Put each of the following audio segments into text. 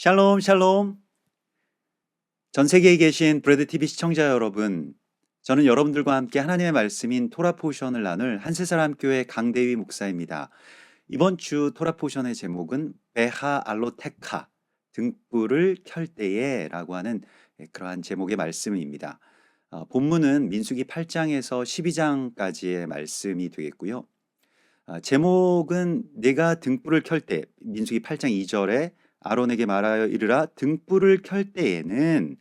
샬롬, 샬롬. 전 세계에 계신 브레드 TV 시청자 여러분, 저는 여러분들과 함께 하나님의 말씀인 토라 포션을 나눌 한세사람 교회 강대위 목사입니다. 이번 주 토라 포션의 제목은 베하 알로테카, 등불을 켤 때에라고 하는 그러한 제목의 말씀입니다. 본문은 민수기 8장에서 12장까지의 말씀이 되겠고요. 제목은 내가 등불을 켤 때, 민수기 8장 2절에 아론에게 말하여 이르라 등불을 켤 때에는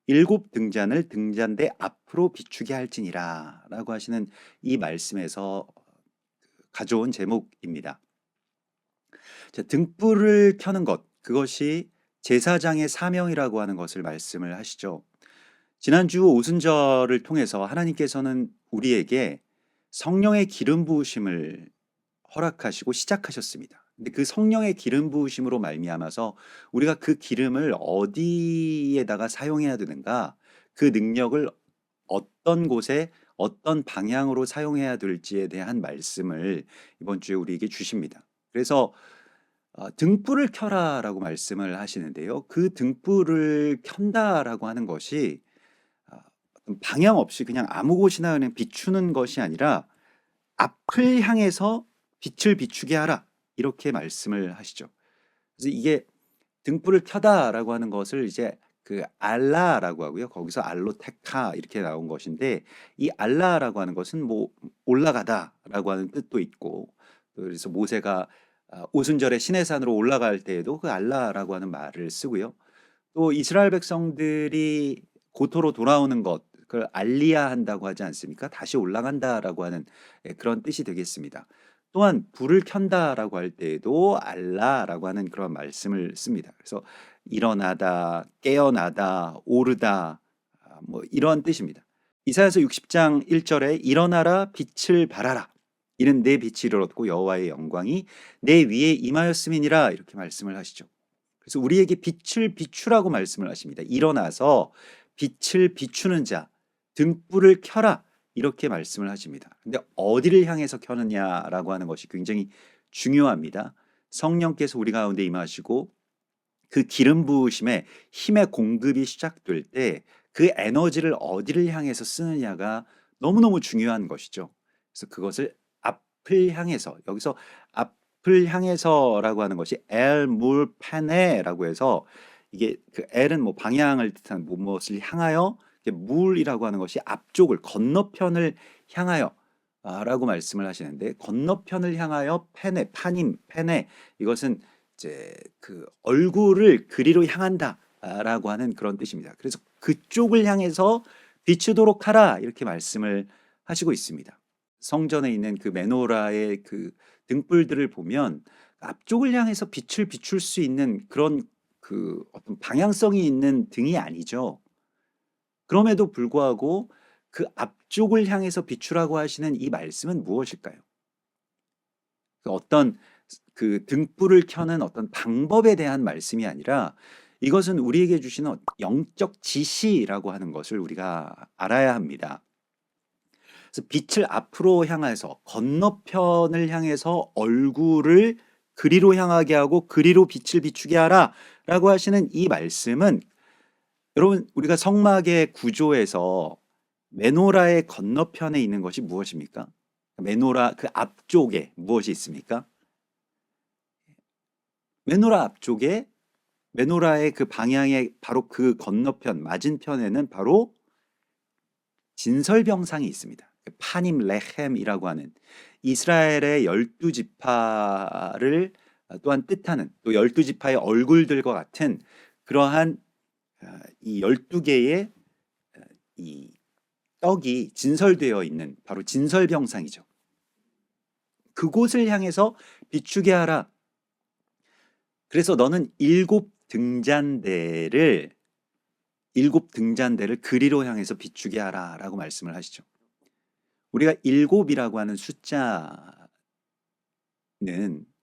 7등잔을 등잔대 앞으로 비추게 할지니라 라고 하시는 이 말씀에서 가져온 제목입니다. 자, 등불을 켜는 것, 그것이 제사장의 사명이라고 하는 것을 말씀을 하시죠. 지난주 오순절을 통해서 하나님께서는 우리에게 성령의 기름 부으심을 허락하시고 시작하셨습니다. 근데 그 성령의 기름 부으심으로 말미암아서 우리가 그 기름을 어디에다가 사용해야 되는가, 그 능력을 어떤 곳에 어떤 방향으로 사용해야 될지에 대한 말씀을 이번 주에 우리에게 주십니다. 그래서 등불을 켜라라고 말씀을 하시는데요. 그 등불을 켠다라고 하는 것이 방향 없이 그냥 아무 곳이나 그냥 비추는 것이 아니라 앞을 향해서 빛을 비추게 하라 이렇게 말씀을 하시죠. 그래서 이게 등불을 켜다라고 하는 것을 이제 그 알라라고 하고요. 거기서 알로테카 이렇게 나온 것인데, 이 알라라고 하는 것은 뭐 올라가다라고 하는 뜻도 있고, 그래서 모세가 오순절에 시내산으로 올라갈 때에도 그 알라라고 하는 말을 쓰고요. 또 이스라엘 백성들이 고토로 돌아오는 것, 그걸 알리야 한다고 하지 않습니까? 다시 올라간다라고 하는 그런 뜻이 되겠습니다. 또한 불을 켠다라고 할 때에도 알라라고 하는 그런 말씀을 씁니다. 그래서 일어나다, 깨어나다, 오르다, 뭐 이런 뜻입니다. 이사야서 60장 1절에 일어나라 빛을 발하라. 이는 내 빛이 이르렀고 여호와의 영광이 내 위에 임하였음이니라 이렇게 말씀을 하시죠. 그래서 우리에게 빛을 비추라고 말씀을 하십니다. 일어나서 빛을 비추는 자, 등불을 켜라 이렇게 말씀을 하십니다. 근데 어디를 향해서 켜느냐라고 하는 것이 굉장히 중요합니다. 성령께서 우리 가운데 임하시고 그 기름 부으심에 힘의 공급이 시작될 때 그 에너지를 어디를 향해서 쓰느냐가 너무너무 중요한 것이죠. 그래서 그것을 앞을 향해서, 여기서 앞을 향해서라고 하는 것이 엘 물 페네라고 해서, 이게 그 엘은 뭐 방향을 뜻하는 무엇을 향하여, 물이라고 하는 것이 앞쪽을 건너편을 향하여 라고 말씀을 하시는데, 건너편을 향하여 페네, 파님, 페네, 이것은 이제 그 얼굴을 그리로 향한다라고 하는 그런 뜻입니다. 그래서 그쪽을 향해서 비추도록 하라 이렇게 말씀을 하시고 있습니다. 성전에 있는 그 메노라의 그 등불들을 보면 앞쪽을 향해서 빛을 비출 수 있는 그런 그 어떤 방향성이 있는 등이 아니죠. 그럼에도 불구하고 그 앞쪽을 향해서 비추라고 하시는 이 말씀은 무엇일까요? 어떤 그 등불을 켜는 어떤 방법에 대한 말씀이 아니라, 이것은 우리에게 주시는 영적 지시라고 하는 것을 우리가 알아야 합니다. 그래서 빛을 앞으로 향해서, 건너편을 향해서 얼굴을 그리로 향하게 하고 그리로 빛을 비추게 하라 라고 하시는 이 말씀은, 여러분 우리가 성막의 구조에서 메노라의 건너편에 있는 것이 무엇입니까? 메노라 그 앞쪽에 무엇이 있습니까? 메노라 앞쪽에, 메노라의 그 방향의 바로 그 건너편 맞은편에는 바로 진설병상이 있습니다. 파님 레헴이라고 하는 이스라엘의 12지파를 또한 뜻하는, 또 12지파의 얼굴들과 같은 그러한 이 12개의 이 떡이 진설되어 있는 바로 진설병상이죠. 그곳을 향해서 비추게 하라. 그래서 너는 7등잔대를 그리로 향해서 비추게 하라라고 말씀을 하시죠. 우리가 7이라고 하는 숫자는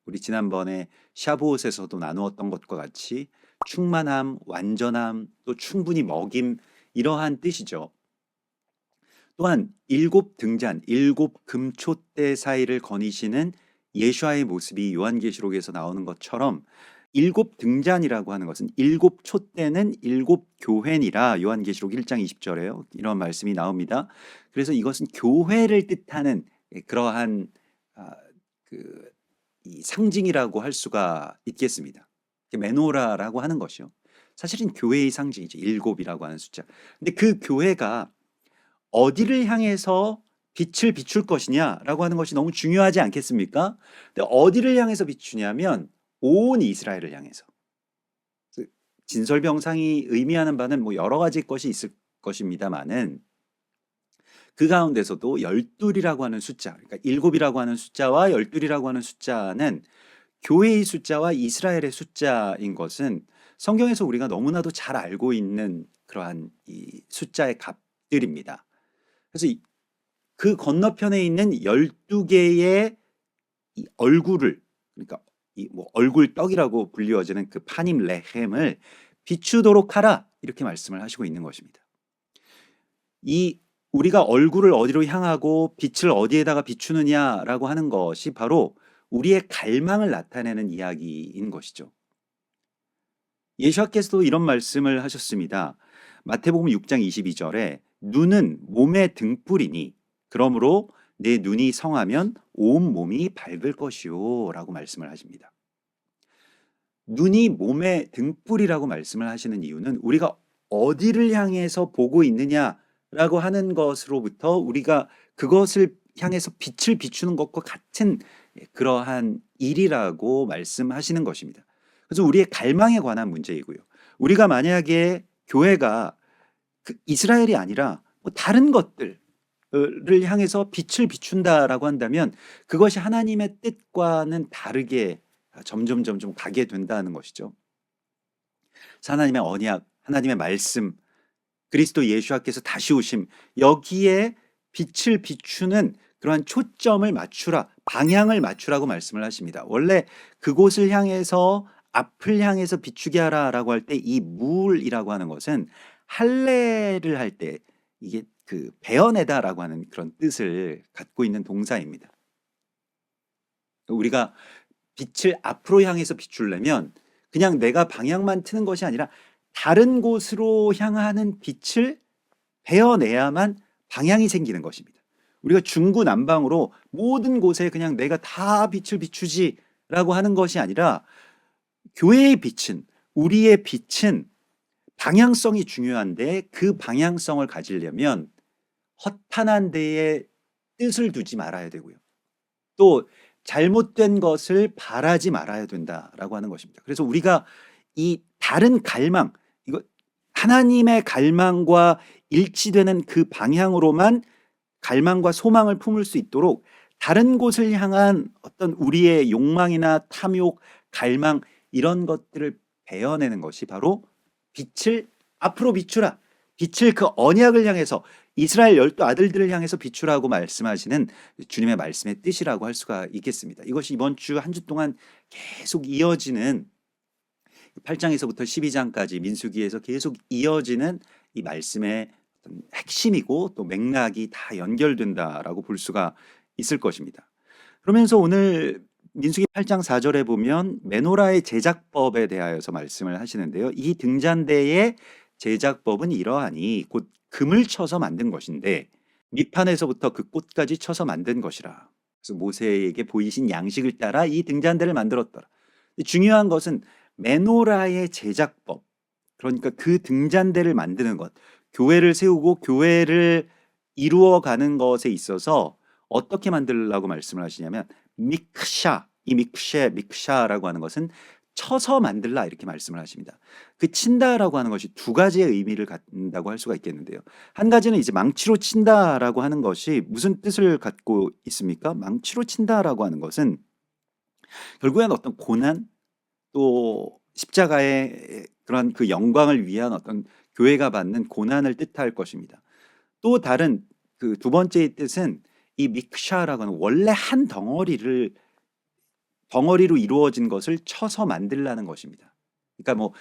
우리 지난번에 샤브옷에서도 나누었던 것과 같이 충만함, 완전함, 또 충분히 먹임, 이러한 뜻이죠. 또한 7등잔, 7금촛대 사이를 거니시는 예수와의 모습이 요한계시록에서 나오는 것처럼 일곱 등잔이라고 하는 것은 일곱 촛대는 일곱 교회니라 요한계시록 1장 20절에요. 이런 말씀이 나옵니다. 그래서 이것은 교회를 뜻하는 그러한 아, 그, 이 상징이라고 할 수가 있겠습니다. 메노라라고 하는 것이요. 사실은 교회의 상징이죠. 일곱이라고 하는 숫자. 근데 그 교회가 어디를 향해서 빛을 비출 것이냐라고 하는 것이 너무 중요하지 않겠습니까? 근데 어디를 향해서 비추냐면 온 이스라엘을 향해서. 진설병상이 의미하는 바는 뭐 여러 가지 것이 있을 것입니다만은 그 가운데서도 열둘이라고 하는 숫자, 그러니까 일곱이라고 하는 숫자와 열둘이라고 하는 숫자는 교회의 숫자와 이스라엘의 숫자인 것은 성경에서 우리가 너무나도 잘 알고 있는 그러한 이 숫자의 값들입니다. 그래서 그 건너편에 있는 12개의 이 얼굴을, 그러니까 이 뭐 얼굴 떡이라고 불리워지는 그 파님 레헴을 비추도록 하라, 이렇게 말씀을 하시고 있는 것입니다. 이 우리가 얼굴을 어디로 향하고 빛을 어디에다가 비추느냐라고 하는 것이 바로 우리의 갈망을 나타내는 이야기인 것이죠. 예수께서도 이런 말씀을 하셨습니다. 마태복음 6장 22절에 눈은 몸의 등불이니 그러므로 내 눈이 성하면 온 몸이 밝을 것이요 라고 말씀을 하십니다. 눈이 몸의 등불이라고 말씀을 하시는 이유는 우리가 어디를 향해서 보고 있느냐라고 하는 것으로부터 우리가 그것을 향해서 빛을 비추는 것과 같은 그러한 일이라고 말씀하시는 것입니다. 그래서 우리의 갈망에 관한 문제이고요. 우리가 만약에 교회가 이스라엘이 아니라 뭐 다른 것들을 향해서 빛을 비춘다라고 한다면 그것이 하나님의 뜻과는 다르게 점점 가게 된다는 것이죠. 하나님의 언약, 하나님의 말씀, 그리스도 예수께서 다시 오심, 여기에 빛을 비추는 그러한 초점을 맞추라, 방향을 맞추라고 말씀을 하십니다. 원래 그곳을 향해서, 앞을 향해서 비추게 하라라고 할 때 이 물이라고 하는 것은 할례를 할 때 이게 그 베어내다라고 하는 그런 뜻을 갖고 있는 동사입니다. 우리가 빛을 앞으로 향해서 비추려면 그냥 내가 방향만 트는 것이 아니라 다른 곳으로 향하는 빛을 베어내야만 방향이 생기는 것입니다. 우리가 중구난방으로 모든 곳에 그냥 내가 다 빛을 비추지라고 하는 것이 아니라 교회의 빛은, 우리의 빛은 방향성이 중요한데 그 방향성을 가지려면 허탄한 데에 뜻을 두지 말아야 되고요. 또 잘못된 것을 바라지 말아야 된다라고 하는 것입니다. 그래서 우리가 이 다른 갈망, 이거 하나님의 갈망과 일치되는 그 방향으로만 갈망과 소망을 품을 수 있도록 다른 곳을 향한 어떤 우리의 욕망이나 탐욕, 갈망 이런 것들을 베어내는 것이 바로 빛을 앞으로 비추라. 빛을 그 언약을 향해서 이스라엘 12 아들들을 향해서 비추라고 말씀하시는 주님의 말씀의 뜻이라고 할 수가 있겠습니다. 이것이 이번 주 한 주 동안 계속 이어지는 8장에서부터 12장까지 민수기에서 계속 이어지는 이 말씀의 핵심이고 또 맥락이 다 연결된다라고 볼 수가 있을 것입니다. 그러면서 오늘 민수기 8장 4절에 보면 메노라의 제작법에 대하여서 말씀을 하시는데요. 이 등잔대의 제작법은 이러하니 곧 금을 쳐서 만든 것인데 밑판에서부터 그 꽃까지 쳐서 만든 것이라. 그래서 모세에게 보이신 양식을 따라 이 등잔대를 만들었더라. 중요한 것은 메노라의 제작법, 그러니까 그 등잔대를 만드는 것, 교회를 세우고 교회를 이루어가는 것에 있어서 어떻게 만들라고 말씀을 하시냐면 믹샤, 이 믹샤라고 하는 것은 쳐서 만들라 이렇게 말씀을 하십니다. 그 친다라고 하는 것이 두 가지의 의미를 갖는다고 할 수가 있겠는데요. 한 가지는 이제 망치로 친다라고 하는 것이 무슨 뜻을 갖고 있습니까? 망치로 친다라고 하는 것은 결국엔 어떤 고난 또 십자가의 그런 그 영광을 위한 어떤 교회가 받는 고난을 뜻할 것입니다. 또 다른 그 두 번째의 뜻은 이 믹샤라고 하는 원래 한 덩어리로 이루어진 것을 쳐서 만들라는 것입니다. 그러니까 뭐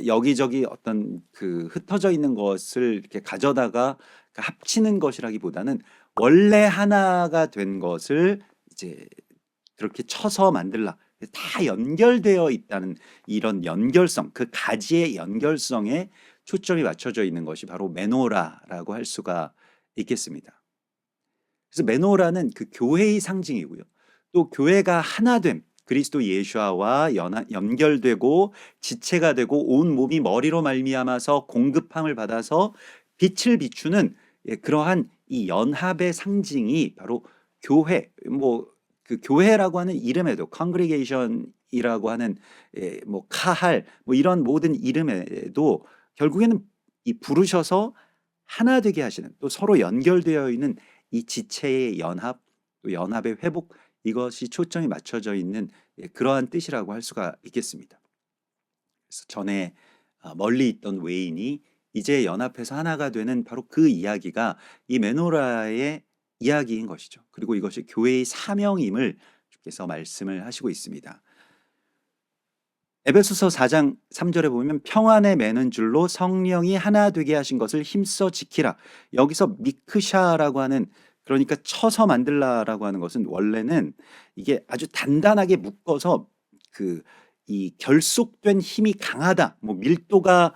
여기저기 어떤 그 흩어져 있는 것을 이렇게 가져다가 합치는 것이라기보다는 원래 하나가 된 것을 이제 그렇게 쳐서 만들라. 다 연결되어 있다는 이런 연결성, 그 가지의 연결성에 초점이 맞춰져 있는 것이 바로 메노라라고 할 수가 있겠습니다. 그래서 메노라는 그 교회의 상징이고요. 또 교회가 하나됨, 그리스도 예수와 연결되고 지체가 되고 온 몸이 머리로 말미암아서 공급함을 받아서 빛을 비추는 그러한 이 연합의 상징이 바로 교회, 뭐 그 교회라고 하는 이름에도 congregation이라고 하는 뭐 카할 뭐 이런 모든 이름에도 결국에는 이 부르셔서 하나 되게 하시는, 또 서로 연결되어 있는 이 지체의 연합, 또 연합의 회복, 이것이 초점이 맞춰져 있는 그러한 뜻이라고 할 수가 있겠습니다. 그래서 전에 멀리 있던 외인이 이제 연합해서 하나가 되는 바로 그 이야기가 이 메노라의 이야기인 것이죠. 그리고 이것이 교회의 사명임을 주께서 말씀을 하시고 있습니다. 에베소서 4장 3절에 보면 평안에 매는 줄로 성령이 하나 되게 하신 것을 힘써 지키라. 여기서 미크샤라고 하는, 그러니까 쳐서 만들라라고 하는 것은 원래는 이게 아주 단단하게 묶어서 그 이 결속된 힘이 강하다, 뭐 밀도가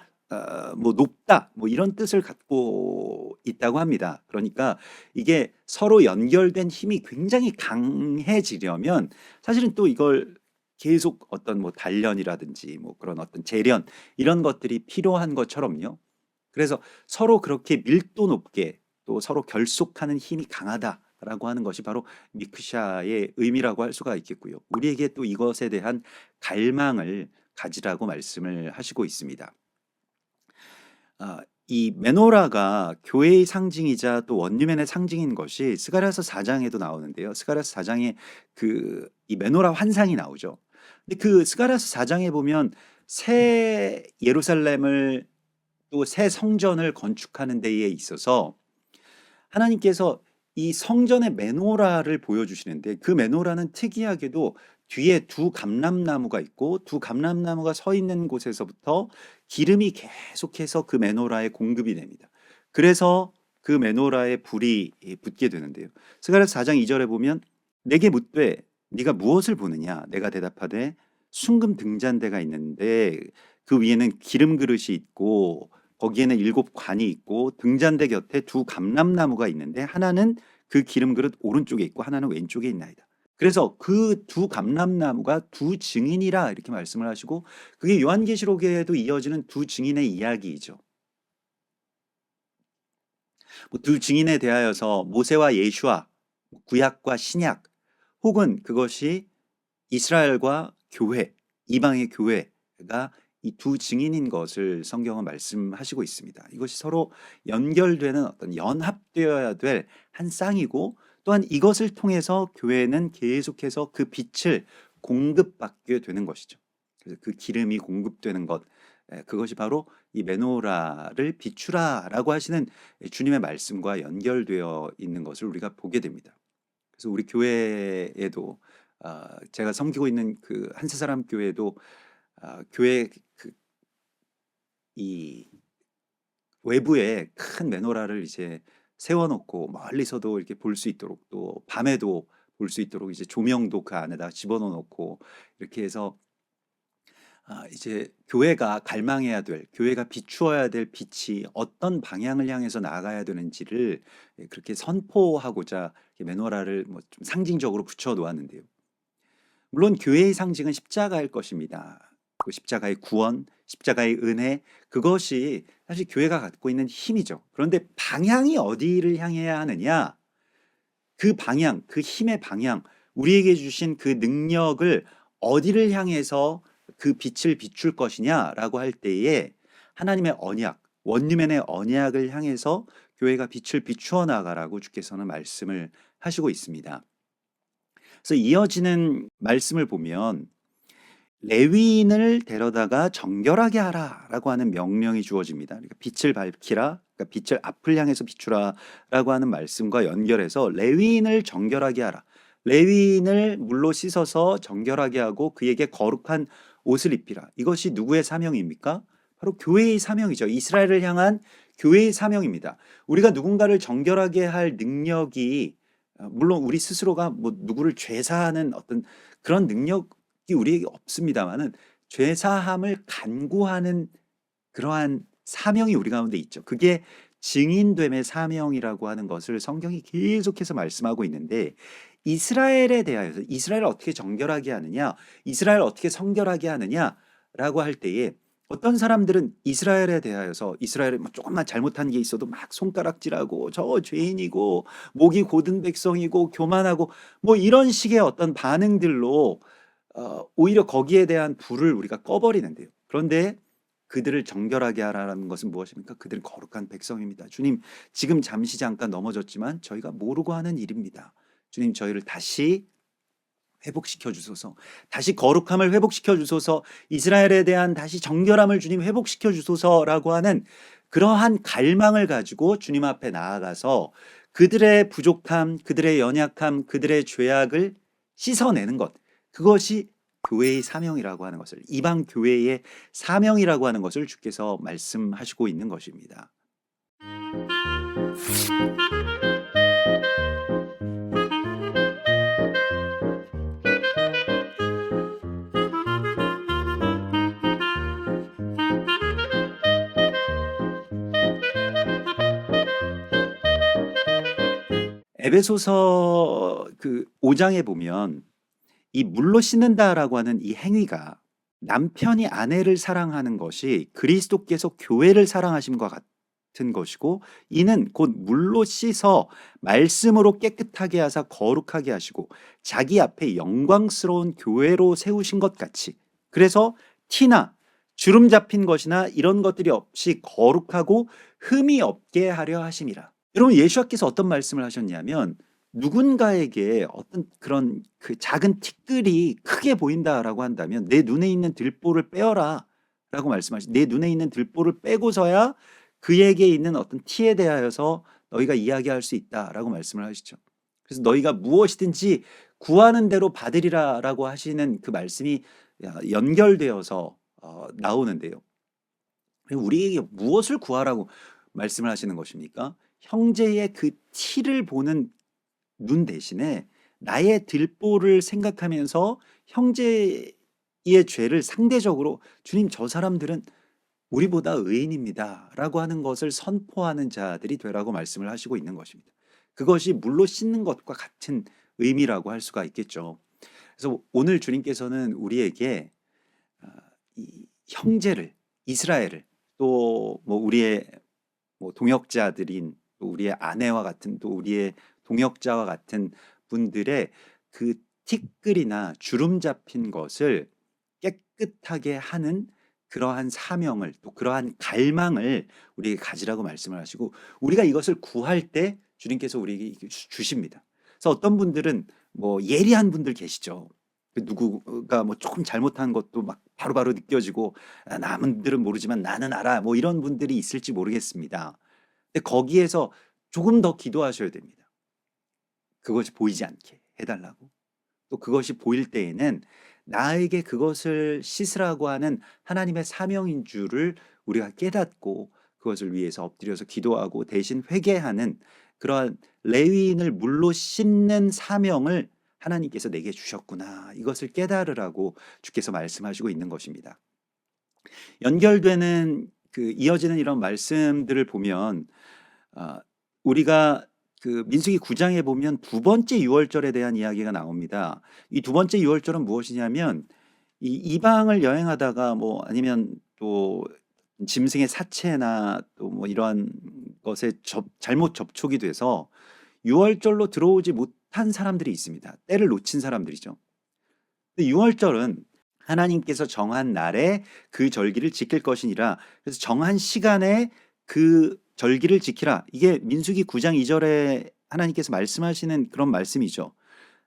뭐 높다, 뭐 이런 뜻을 갖고 있다고 합니다. 그러니까 이게 서로 연결된 힘이 굉장히 강해지려면 사실은 또 이걸 계속 어떤 뭐 단련이라든지 뭐 그런 어떤 재련, 이런 것들이 필요한 것처럼요. 그래서 서로 그렇게 밀도 높게 또 서로 결속하는 힘이 강하다라고 하는 것이 바로 미크샤의 의미라고 할 수가 있겠고요. 우리에게 또 이것에 대한 갈망을 가지라고 말씀을 하시고 있습니다. 이 메노라가 교회의 상징이자 또 원유맨의 상징인 것이 스가랴서 4장에도 나오는데요. 스가랴서 4장에 그 이 메노라 환상이 나오죠. 근데 그 스가랴서 4장에 보면 새 예루살렘을, 또 새 성전을 건축하는 데에 있어서 하나님께서 이 성전의 메노라를 보여주시는데, 그 메노라는 특이하게도 뒤에 두 감람나무가 있고 두 감람나무가 서 있는 곳에서부터 기름이 계속해서 그 메노라에 공급이 됩니다. 그래서 그 메노라에 불이 붙게 되는데요. 스가랴서 4장 2절에 보면 내게 묻되 네가 무엇을 보느냐, 내가 대답하되 순금 등잔대가 있는데 그 위에는 기름 그릇이 있고 거기에는 7관이 있고 등잔대 곁에 두 감람나무가 있는데 하나는 그 기름 그릇 오른쪽에 있고 하나는 왼쪽에 있나이다. 그래서 그 두 감람나무가 두 증인이라 이렇게 말씀을 하시고, 그게 요한계시록에도 이어지는 두 증인의 이야기이죠. 두 증인에 대하여서 모세와 예수와 구약과 신약, 혹은 그것이 이스라엘과 교회, 이방의 교회가 이 두 증인인 것을 성경은 말씀하시고 있습니다. 이것이 서로 연결되는 어떤 연합되어야 될 한 쌍이고, 또한 이것을 통해서 교회는 계속해서 그 빛을 공급받게 되는 것이죠. 그래서 그 기름이 공급되는 것, 그것이 바로 이 메노라를 비추라라고 하시는 주님의 말씀과 연결되어 있는 것을 우리가 보게 됩니다. 그래서 우리 교회에도 제가 섬기고 있는 그 한세사람 교회도 교회 이 외부에 큰 메노라를 이제 세워놓고 멀리서도 이렇게 볼 수 있도록, 또 밤에도 볼 수 있도록 이제 조명도 그 안에다 집어넣어 놓고, 이렇게 해서 이제 교회가 갈망해야 될, 교회가 비추어야 될 빛이 어떤 방향을 향해서 나아가야 되는지를 그렇게 선포하고자 메노라를 뭐 좀 상징적으로 붙여 놓았는데요. 물론 교회의 상징은 십자가일 것입니다. 그 십자가의 구원, 십자가의 은혜, 그것이 사실 교회가 갖고 있는 힘이죠. 그런데 방향이 어디를 향해야 하느냐? 그 방향, 그 힘의 방향, 우리에게 주신 그 능력을 어디를 향해서 그 빛을 비출 것이냐라고 할 때에 하나님의 언약, 원유맨의 언약을 향해서 교회가 빛을 비추어 나가라고 주께서는 말씀을 하시고 있습니다. 그래서 이어지는 말씀을 보면 레위인을 데려다가 정결하게 하라라고 하는 명령이 주어집니다. 그러니까 빛을 밝히라, 그러니까 빛을 앞을 향해서 비추라라고 하는 말씀과 연결해서 레위인을 정결하게 하라. 레위인을 물로 씻어서 정결하게 하고 그에게 거룩한 옷을 입히라. 이것이 누구의 사명입니까? 바로 교회의 사명이죠. 이스라엘을 향한 교회의 사명입니다. 우리가 누군가를 정결하게 할 능력이 물론 우리 스스로가 뭐 누구를 죄사하는 어떤 그런 능력, 우리에게 없습니다마는 죄 사함을 간구하는 그러한 사명이 우리 가운데 있죠. 그게 증인됨의 사명이라고 하는 것을 성경이 계속해서 말씀하고 있는데, 이스라엘에 대하여서 이스라엘을 어떻게 정결하게 하느냐, 이스라엘을 어떻게 성결하게 하느냐라고 할 때에 어떤 사람들은 이스라엘에 대하여서 이스라엘이 뭐 조금만 잘못한 게 있어도 막 손가락질하고 저 죄인이고 목이 곧은 백성이고 교만하고 뭐 이런 식의 어떤 반응들로 오히려 거기에 대한 불을 우리가 꺼버리는데요. 그런데 그들을 정결하게 하라는 것은 무엇입니까? 그들은 거룩한 백성입니다. 주님, 지금 잠시 잠깐 넘어졌지만 저희가 모르고 하는 일입니다. 주님, 저희를 다시 회복시켜 주소서. 다시 거룩함을 회복시켜 주소서. 이스라엘에 대한 다시 정결함을 주님 회복시켜 주소서라고 하는 그러한 갈망을 가지고 주님 앞에 나아가서 그들의 부족함, 그들의 연약함, 그들의 죄악을 씻어내는 것. 그것이 교회의 사명이라고 하는 것을, 이방 교회의 사명이라고 하는 것을 주께서 말씀하시고 있는 것입니다. 에베소서 그 5장에 보면 이 물로 씻는다라고 하는 이 행위가 남편이 아내를 사랑하는 것이 그리스도께서 교회를 사랑하심과 같은 것이고, 이는 곧 물로 씻어 말씀으로 깨끗하게 하사 거룩하게 하시고 자기 앞에 영광스러운 교회로 세우신 것 같이, 그래서 티나 주름 잡힌 것이나 이런 것들이 없이 거룩하고 흠이 없게 하려 하심이라. 여러분, 예수께서 어떤 말씀을 하셨냐면, 누군가에게 어떤 그런 그 작은 티끌이 크게 보인다라고 한다면 내 눈에 있는 들보를 빼어라 라고 말씀하시죠. 내 눈에 있는 들보를 빼고서야 그에게 있는 어떤 티에 대하여서 너희가 이야기할 수 있다라고 말씀을 하시죠. 그래서 너희가 무엇이든지 구하는 대로 받으리라라고 하시는 그 말씀이 연결되어서 나오는데요. 우리에게 무엇을 구하라고 말씀을 하시는 것입니까? 형제의 그 티를 보는 눈 대신에 나의 들보를 생각하면서 형제의 죄를 상대적으로, 주님, 저 사람들은 우리보다 의인입니다 라고 하는 것을 선포하는 자들이 되라고 말씀을 하시고 있는 것입니다. 그것이 물로 씻는 것과 같은 의미라고 할 수가 있겠죠. 그래서 오늘 주님께서는 우리에게 이 형제를, 이스라엘을, 또 뭐 우리의 뭐 동역자들인 또 우리의 아내와 같은, 또 우리의 동역자와 같은 분들의 그 티끌이나 주름 잡힌 것을 깨끗하게 하는 그러한 사명을, 또 그러한 갈망을 우리에게 가지라고 말씀을 하시고, 우리가 이것을 구할 때 주님께서 우리에게 주십니다. 그래서 어떤 분들은 뭐 예리한 분들 계시죠. 누구가 뭐 조금 잘못한 것도 막 바로바로 느껴지고, 남들은 모르지만 나는 알아, 뭐 이런 분들이 있을지 모르겠습니다. 근데 거기에서 조금 더 기도하셔야 됩니다. 그것이 보이지 않게 해달라고. 또 그것이 보일 때에는 나에게 그것을 씻으라고 하는 하나님의 사명인 줄을 우리가 깨닫고 그것을 위해서 엎드려서 기도하고 대신 회개하는 그러한 레위인을 물로 씻는 사명을 하나님께서 내게 주셨구나, 이것을 깨달으라고 주께서 말씀하시고 있는 것입니다. 연결되는 그 이어지는 이런 말씀들을 보면 우리가 그 민수기 9장에 보면 두 번째 유월절에 대한 이야기가 나옵니다. 이 두 번째 유월절은 무엇이냐면, 이 이방을 여행하다가 뭐 아니면 또 짐승의 사체나 또 뭐 이러한 것에 잘못 접촉이 돼서 유월절로 들어오지 못한 사람들이 있습니다. 때를 놓친 사람들이죠. 근데 유월절은 하나님께서 정한 날에 그 절기를 지킬 것이니라. 그래서 정한 시간에 그 절기를 지키라. 이게 민수기 9장 2절에 하나님께서 말씀하시는 그런 말씀이죠.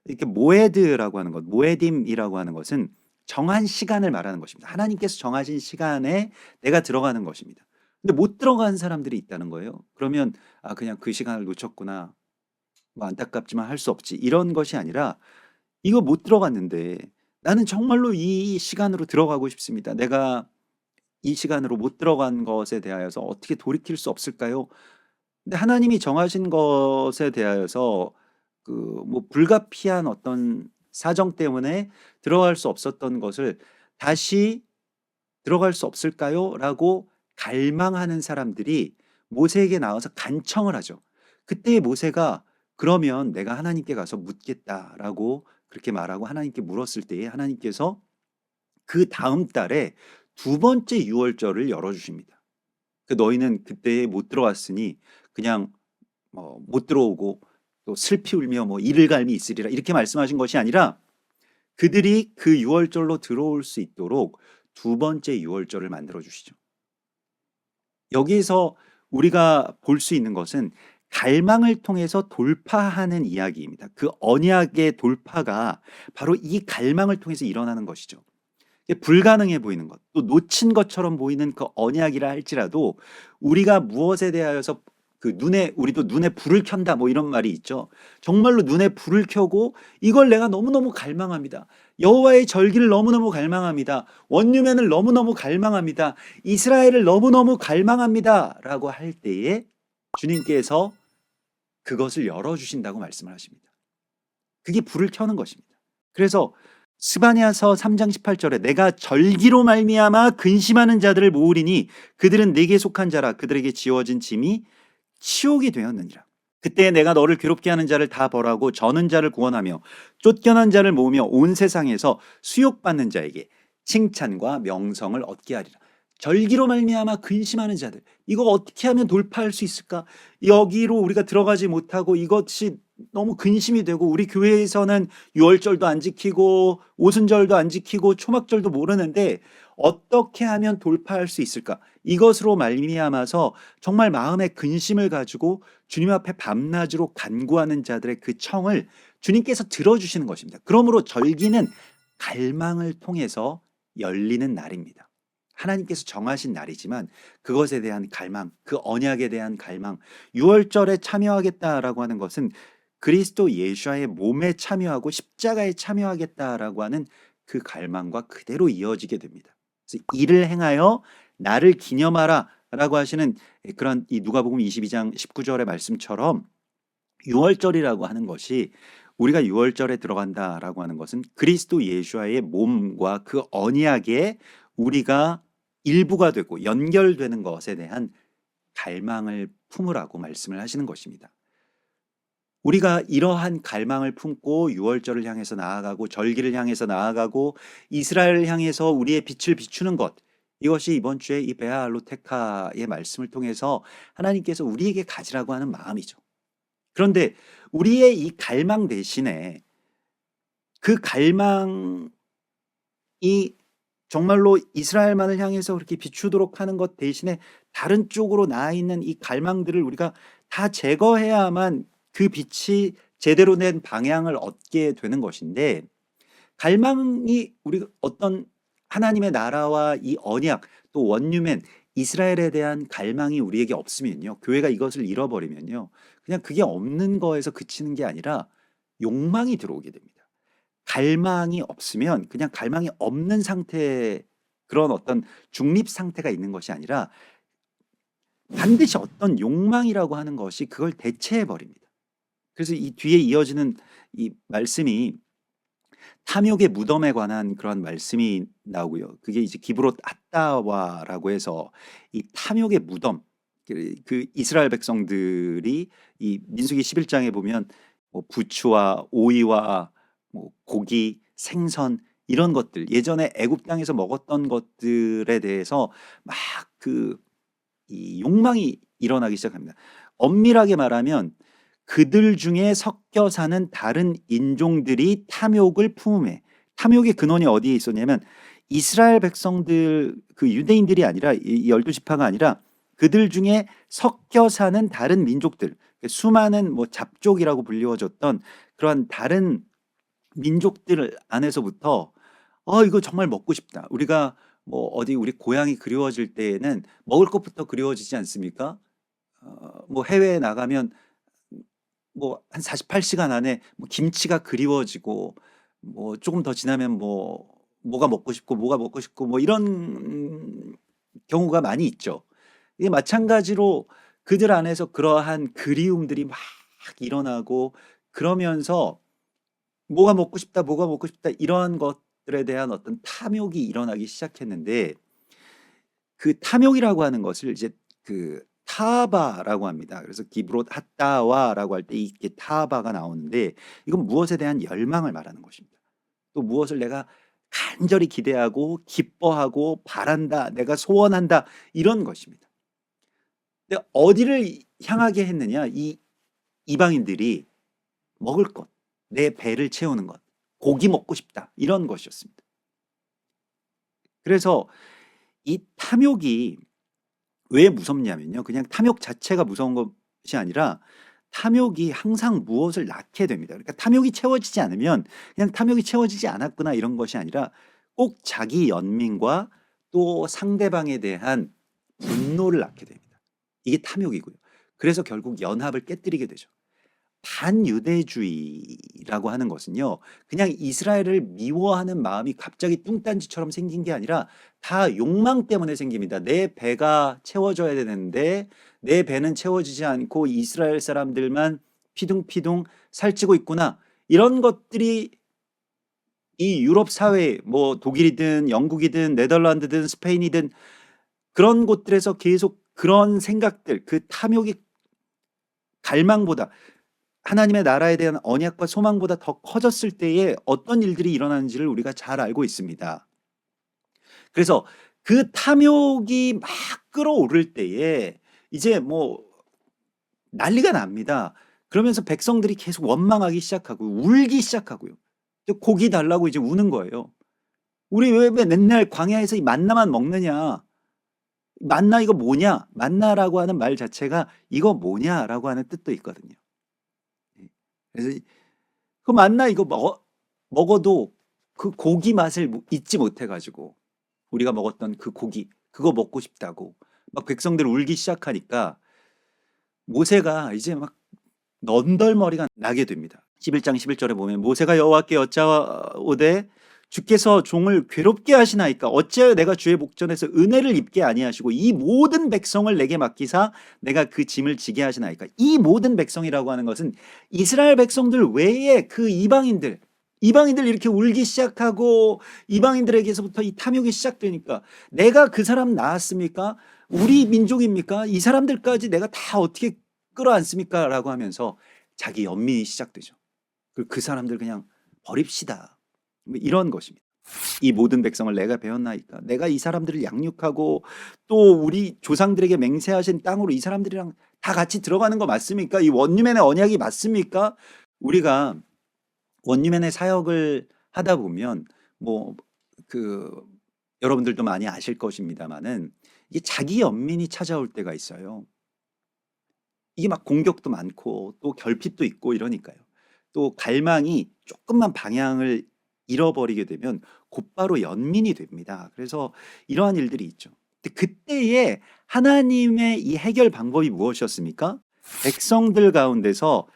이렇게 모에드라고 하는 것, 모에딤이라고 하는 것은 정한 시간을 말하는 것입니다. 하나님께서 정하신 시간에 내가 들어가는 것입니다. 근데 못 들어간 사람들이 있다는 거예요. 그러면 그냥 그 시간을 놓쳤구나, 뭐 안타깝지만 할 수 없지, 이런 것이 아니라, 이거 못 들어갔는데 나는 정말로 이 시간으로 들어가고 싶습니다. 내가 이 시간으로 못 들어간 것에 대하여서 어떻게 돌이킬 수 없을까요? 근데 하나님이 정하신 것에 대하여서 그 뭐 불가피한 어떤 사정 때문에 들어갈 수 없었던 것을 다시 들어갈 수 없을까요? 라고 갈망하는 사람들이 모세에게 나와서 간청을 하죠. 그때 모세가 그러면 내가 하나님께 가서 묻겠다라고 그렇게 말하고 하나님께 물었을 때에 하나님께서 그 다음 달에 두 번째 유월절을 열어주십니다. 너희는 그때에 못 들어왔으니 그냥 못 들어오고 또 슬피 울며 이를 갈미 있으리라 이렇게 말씀하신 것이 아니라 그들이 그 유월절로 들어올 수 있도록 두 번째 유월절을 만들어 주시죠. 여기에서 우리가 볼 수 있는 것은 갈망을 통해서 돌파하는 이야기입니다. 그 언약의 돌파가 바로 이 갈망을 통해서 일어나는 것이죠. 불가능해 보이는 것, 또 놓친 것처럼 보이는 그 언약이라 할지라도 우리가 무엇에 대하여서 우리도 눈에 불을 켠다 이런 말이 있죠. 정말로 눈에 불을 켜고 이걸 내가 너무너무 갈망합니다. 여호와의 절기를 너무너무 갈망합니다. 원유맨을 너무너무 갈망합니다. 이스라엘을 너무너무 갈망합니다. 라고 할 때에 주님께서 그것을 열어주신다고 말씀을 하십니다. 그게 불을 켜는 것입니다. 그래서 스바냐서 3장 18절에 내가 절기로 말미암아 근심하는 자들을 모으리니 그들은 내게 속한 자라 그들에게 지어진 짐이 치욕이 되었느니라. 그때 내가 너를 괴롭게 하는 자를 다 벌하고 저는 자를 구원하며 쫓겨난 자를 모으며 온 세상에서 수욕받는 자에게 칭찬과 명성을 얻게 하리라. 절기로 말미암아 근심하는 자들, 이거 어떻게 하면 돌파할 수 있을까? 여기로 우리가 들어가지 못하고 이것이 너무 근심이 되고 우리 교회에서는 유월절도 안 지키고 오순절도 안 지키고 초막절도 모르는데 어떻게 하면 돌파할 수 있을까? 이것으로 말미암아서 정말 마음에 근심을 가지고 주님 앞에 밤낮으로 간구하는 자들의 그 청을 주님께서 들어주시는 것입니다. 그러므로 절기는 갈망을 통해서 열리는 날입니다. 하나님께서 정하신 날이지만 그것에 대한 갈망, 그 언약에 대한 갈망, 유월절에 참여하겠다라고 하는 것은 그리스도 예수와의 몸에 참여하고 십자가에 참여하겠다라고 하는 그 갈망과 그대로 이어지게 됩니다. 그래서 이를 행하여 나를 기념하라 라고 하시는 그런 이 누가복음 22장 19절의 말씀처럼 유월절이라고 하는 것이 우리가 유월절에 들어간다라고 하는 것은 그리스도 예수와의 몸과 그 언약에 우리가 일부가 되고 연결되는 것에 대한 갈망을 품으라고 말씀을 하시는 것입니다. 우리가 이러한 갈망을 품고 유월절을 향해서 나아가고 절기를 향해서 나아가고 이스라엘을 향해서 우리의 빛을 비추는 것, 이것이 이번 주에 이 베아 알로테카의 말씀을 통해서 하나님께서 우리에게 가지라고 하는 마음이죠. 그런데 우리의 이 갈망 대신에 그 갈망이 정말로 이스라엘만을 향해서 그렇게 비추도록 하는 것 대신에 다른 쪽으로 나아 있는 이 갈망들을 우리가 다 제거해야만 그 빛이 제대로 된 방향을 얻게 되는 것인데, 갈망이 우리가 어떤 하나님의 나라와 이 언약 또 원유맨 이스라엘에 대한 갈망이 우리에게 없으면요, 교회가 이것을 잃어버리면요, 그냥 그게 없는 거에서 그치는 게 아니라 욕망이 들어오게 됩니다. 갈망이 없으면 그냥 갈망이 없는 상태, 그런 어떤 중립 상태가 있는 것이 아니라 반드시 어떤 욕망이라고 하는 것이 그걸 대체해 버립니다. 그래서 이 뒤에 이어지는 이 말씀이 탐욕의 무덤에 관한 그런 말씀이 나오고요. 그게 이제 기브롯 앗다와라고 해서 이 탐욕의 무덤, 그 이스라엘 백성들이 이 민수기 11장에 보면 부추와 오이와 고기, 생선 이런 것들, 예전에 애굽 땅에서 먹었던 것들에 대해서 막 이 욕망이 일어나기 시작합니다. 엄밀하게 말하면 그들 중에 섞여 사는 다른 인종들이 탐욕을 품음에, 탐욕의 근원이 어디에 있었냐면 이스라엘 백성들, 그 유대인들이 아니라 이 12지파가 아니라 그들 중에 섞여 사는 다른 민족들, 수많은 잡족이라고 불리워졌던 그러한 다른 민족들 안에서부터 이거 정말 먹고 싶다. 우리가 어디 우리 고향이 그리워질 때에는 먹을 것부터 그리워지지 않습니까? 해외에 나가면 한 48시간 안에 김치가 그리워지고 조금 더 지나면 뭐가 먹고 싶고 이런 경우가 많이 있죠. 이게 마찬가지로 그들 안에서 그러한 그리움들이 막 일어나고 그러면서 뭐가 먹고 싶다, 뭐가 먹고 싶다 이런 것들에 대한 어떤 탐욕이 일어나기 시작했는데 그 탐욕이라고 하는 것을 이제 그 타바라고 합니다. 그래서 기브롯 핫다와라고 할 때 이게 타바가 나오는데 이건 무엇에 대한 열망을 말하는 것입니다. 또 무엇을 내가 간절히 기대하고 기뻐하고 바란다, 내가 소원한다 이런 것입니다. 근데 어디를 향하게 했느냐? 이 이방인들이 먹을 것, 내 배를 채우는 것, 고기 먹고 싶다 이런 것이었습니다. 그래서 이 탐욕이 왜 무섭냐면요. 그냥 탐욕 자체가 무서운 것이 아니라 탐욕이 항상 무엇을 낳게 됩니다. 그러니까 탐욕이 채워지지 않으면 그냥 탐욕이 채워지지 않았구나 이런 것이 아니라 꼭 자기 연민과 또 상대방에 대한 분노를 낳게 됩니다. 이게 탐욕이고요. 그래서 결국 연합을 깨뜨리게 되죠. 반유대주의라고 하는 것은요, 그냥 이스라엘을 미워하는 마음이 갑자기 뚱딴지처럼 생긴 게 아니라 다 욕망 때문에 생깁니다. 내 배가 채워져야 되는데 내 배는 채워지지 않고 이스라엘 사람들만 피둥피둥 살찌고 있구나. 이런 것들이 이 유럽 사회, 뭐 독일이든 영국이든 네덜란드든 스페인이든 그런 곳들에서 계속 그런 생각들, 그 탐욕이 갈망보다 하나님의 나라에 대한 언약과 소망보다 더 커졌을 때에 어떤 일들이 일어나는지를 우리가 잘 알고 있습니다. 그래서 그 탐욕이 막 끌어오를 때에 이제 뭐 난리가 납니다. 그러면서 백성들이 계속 원망하기 시작하고 울기 시작하고요. 고기 달라고 이제 우는 거예요. 우리 왜 맨날 광야에서 이 만나만 먹느냐? 만나 이거 뭐냐? 만나라고 하는 말 자체가 이거 뭐냐라고 하는 뜻도 있거든요. 예. 그래서 그 만나 이거 먹어도 그 고기 맛을 잊지 못해가지고 우리가 먹었던 그 고기 그거 먹고 싶다고 막 백성들 울기 시작하니까 모세가 이제 막 넌덜머리가 나게 됩니다. 11장 11절에 보면 모세가 여호와께 여짜오되 주께서 종을 괴롭게 하시나이까 어찌하여 내가 주의 목전에서 은혜를 입게 아니하시고 이 모든 백성을 내게 맡기사 내가 그 짐을 지게 하시나이까. 이 모든 백성이라고 하는 것은 이스라엘 백성들 외에 그 이방인들 이렇게 울기 시작하고 이방인들에게서부터 이 탐욕이 시작되니까 내가 그 사람 낳았습니까? 우리 민족입니까? 이 사람들까지 내가 다 어떻게 끌어안습니까? 라고 하면서 자기 연민이 시작되죠. 그 사람들 그냥 버립시다. 뭐 이런 것입니다. 이 모든 백성을 내가 배웠나이까. 내가 이 사람들을 양육하고 또 우리 조상들에게 맹세하신 땅으로 이 사람들이랑 다 같이 들어가는 거 맞습니까? 이 원유맨의 언약이 맞습니까? 우리가 원유맨의 사역을 하다 보면 뭐 그 여러분들도 많이 아실 것입니다만은 이게 자기 연민이 찾아올 때가 있어요. 이게 막 공격도 많고 또 결핍도 있고 이러니까요. 또 갈망이 조금만 방향을 잃어버리게 되면 곧바로 연민이 됩니다. 그래서 이러한 일들이 있죠. 근데 그때에 하나님의 이 해결 방법이 무엇이었습니까? 백성들 가운데서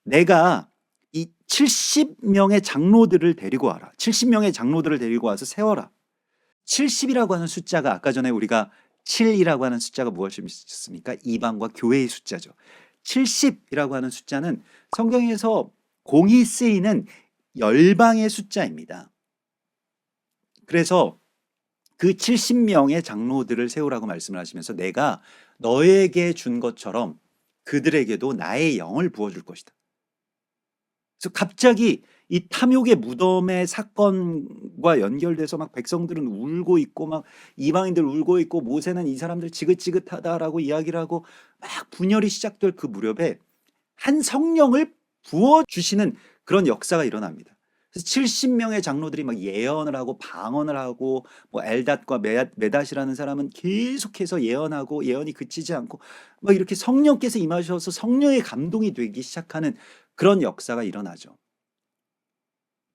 내가 이 70명의 장로들을 데리고 와라. 70명의 장로들을 데리고 와서 세워라. 70이라고 하는 숫자가 아까 전에 우리가 7이라고 하는 숫자가 무엇이었습니까? 이방과 교회의 숫자죠. 70이라고 하는 숫자는 성경에서 공이 쓰이는 열방의 숫자입니다. 그래서 그 70명의 장로들을 세우라고 말씀을 하시면서 내가 너에게 준 것처럼 그들에게도 나의 영을 부어줄 것이다. 그래서 갑자기 이 탐욕의 무덤의 사건과 연결돼서 막 백성들은 울고 있고 막 이방인들 울고 있고 모세는 이 사람들 지긋지긋하다라고 이야기를 하고 막 분열이 시작될 그 무렵에 한 성령을 부어주시는 그런 역사가 일어납니다. 그래서 70명의 장로들이 막 예언을 하고 방언을 하고 뭐 엘닷과 메닷이라는 사람은 계속해서 예언하고 예언이 그치지 않고 막 이렇게 성령께서 임하셔서 성령의 감동이 되기 시작하는 그런 역사가 일어나죠.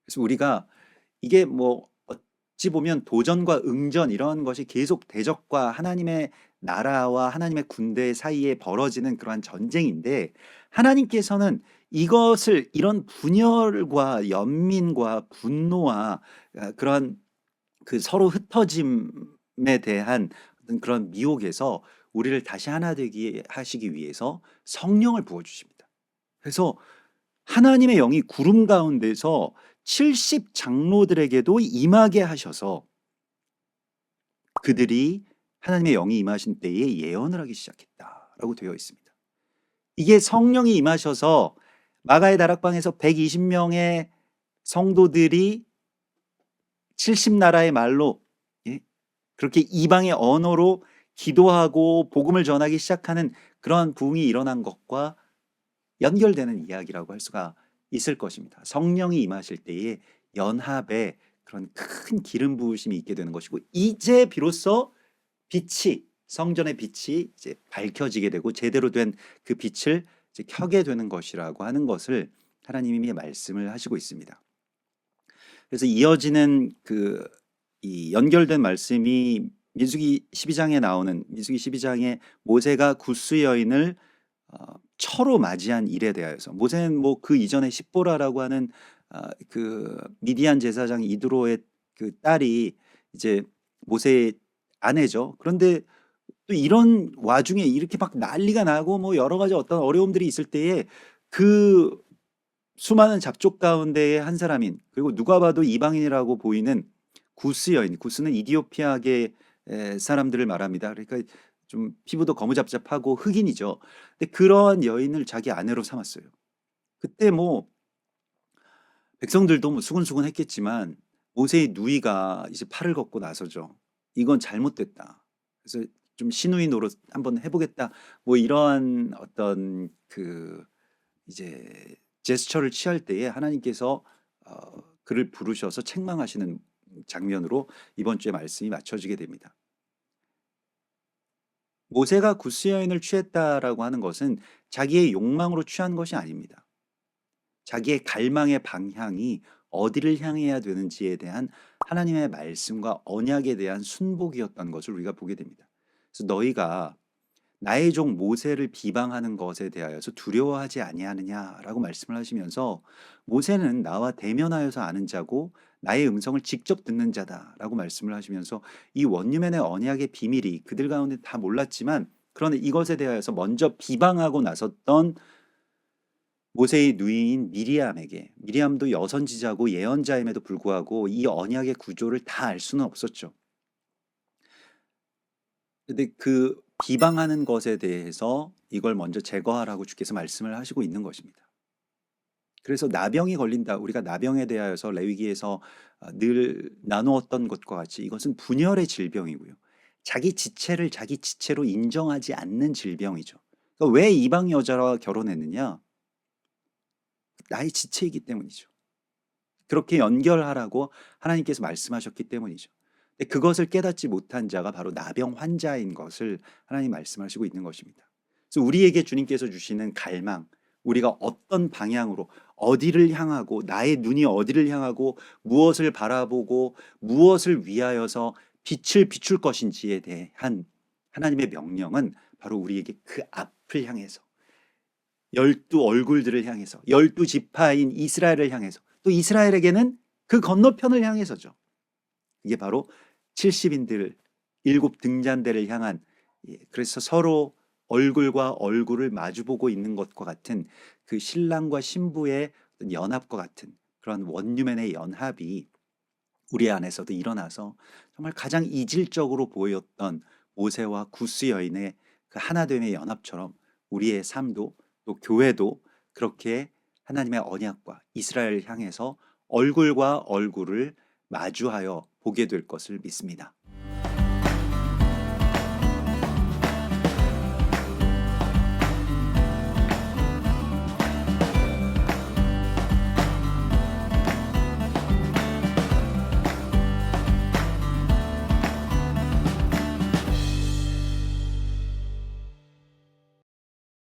그래서 우리가 이게 뭐 어찌 보면 도전과 응전 이런 것이 계속 대적과 하나님의 나라와 하나님의 군대 사이에 벌어지는 그러한 전쟁인데 하나님께서는 이것을 이런 분열과 연민과 분노와 그런 그 서로 흩어짐에 대한 어떤 그런 미혹에서 우리를 다시 하나 되게 하시기 위해서 성령을 부어 주십니다. 그래서 하나님의 영이 구름 가운데서 70 장로들에게도 임하게 하셔서 그들이 하나님의 영이 임하신 때에 예언을 하기 시작했다라고 되어 있습니다. 이게 성령이 임하셔서 마가의 다락방에서 120명의 성도들이 70 나라의 말로, 예? 그렇게 이방의 언어로 기도하고 복음을 전하기 시작하는 그러한 부흥이 일어난 것과 연결되는 이야기라고 할 수가 있을 것입니다. 성령이 임하실 때에 연합에 그런 큰 기름 부으심이 있게 되는 것이고, 이제 비로소 빛이, 성전의 빛이 이제 밝혀지게 되고 제대로 된 그 빛을 이제 켜게 되는 것이라고 하는 것을 하나님이 말씀을 하시고 있습니다. 그래서 이어지는 이 연결된 말씀이 민수기 12장에 나오는, 민수기 12장에 모세가 구스 여인을 처로 맞이한 일에 대하여서, 모세는 뭐 그 이전에 십보라라고 하는 그 미디안 제사장 이드로의 그 딸이 이제 모세의 아내죠. 그런데 또 이런 와중에 이렇게 막 난리가 나고 뭐 여러 가지 어떤 어려움들이 있을 때에 그 수많은 잡족 가운데의 한 사람인, 그리고 누가 봐도 이방인이라고 보이는 구스 여인, 구스는 이디오피아계 사람들을 말합니다. 그러니까 좀 피부도 거무잡잡하고 흑인이죠. 근데 그러한 여인을 자기 아내로 삼았어요. 그때 뭐 백성들도 뭐 수근수근 했겠지만 모세의 누이가 이제 팔을 걷고 나서죠. 이건 잘못됐다. 그래서 좀 시누이 노릇 한번 해보겠다. 뭐 이러한 어떤 이제 제스처를 취할 때에 하나님께서 그를 부르셔서 책망하시는 장면으로 이번 주에 말씀이 맞춰지게 됩니다. 모세가 구스 여인을 취했다라고 하는 것은 자기의 욕망으로 취한 것이 아닙니다. 자기의 갈망의 방향이 어디를 향해야 되는지에 대한 하나님의 말씀과 언약에 대한 순복이었던 것을 우리가 보게 됩니다. 그래서 너희가 나의 종 모세를 비방하는 것에 대하여서 두려워하지 아니하느냐라고 말씀을 하시면서, 모세는 나와 대면하여서 아는 자고 나의 음성을 직접 듣는 자다라고 말씀을 하시면서 이 원유맨의 언약의 비밀이 그들 가운데 다 몰랐지만, 그러나 이것에 대하여서 먼저 비방하고 나섰던 모세의 누이인 미리암에게, 미리암도 여선지자고 예언자임에도 불구하고 이 언약의 구조를 다 알 수는 없었죠. 근데 그 비방하는 것에 대해서 이걸 먼저 제거하라고 주께서 말씀을 하시고 있는 것입니다. 그래서 나병이 걸린다, 우리가 나병에 대하여서 레위기에서 늘 나누었던 것과 같이 이것은 분열의 질병이고요. 자기 지체를 자기 지체로 인정하지 않는 질병이죠. 그러니까 왜 이방 여자와 결혼했느냐? 나의 지체이기 때문이죠. 그렇게 연결하라고 하나님께서 말씀하셨기 때문이죠. 근데 그것을 깨닫지 못한 자가 바로 나병 환자인 것을 하나님 말씀하시고 있는 것입니다. 그래서 우리에게 주님께서 주시는 갈망, 우리가 어떤 방향으로, 어디를 향하고, 나의 눈이 어디를 향하고 무엇을 바라보고 무엇을 위하여서 빛을 비출 것인지에 대한 하나님의 명령은 바로 우리에게 그 앞을 향해서, 12 얼굴들을 향해서, 12 지파인 이스라엘을 향해서, 또 이스라엘에게는 그 건너편을 향해서죠. 이게 바로 70인들 7 등잔대를 향한, 그래서 서로 얼굴과 얼굴을 마주보고 있는 것과 같은 그 신랑과 신부의 연합과 같은 그런 원유맨의 연합이 우리 안에서도 일어나서 정말 가장 이질적으로 보였던 모세와 구스 여인의 그 하나됨의 연합처럼 우리의 삶도, 또 교회도 그렇게 하나님의 언약과 이스라엘을 향해서 얼굴과 얼굴을 마주하여 보게 될 것을 믿습니다.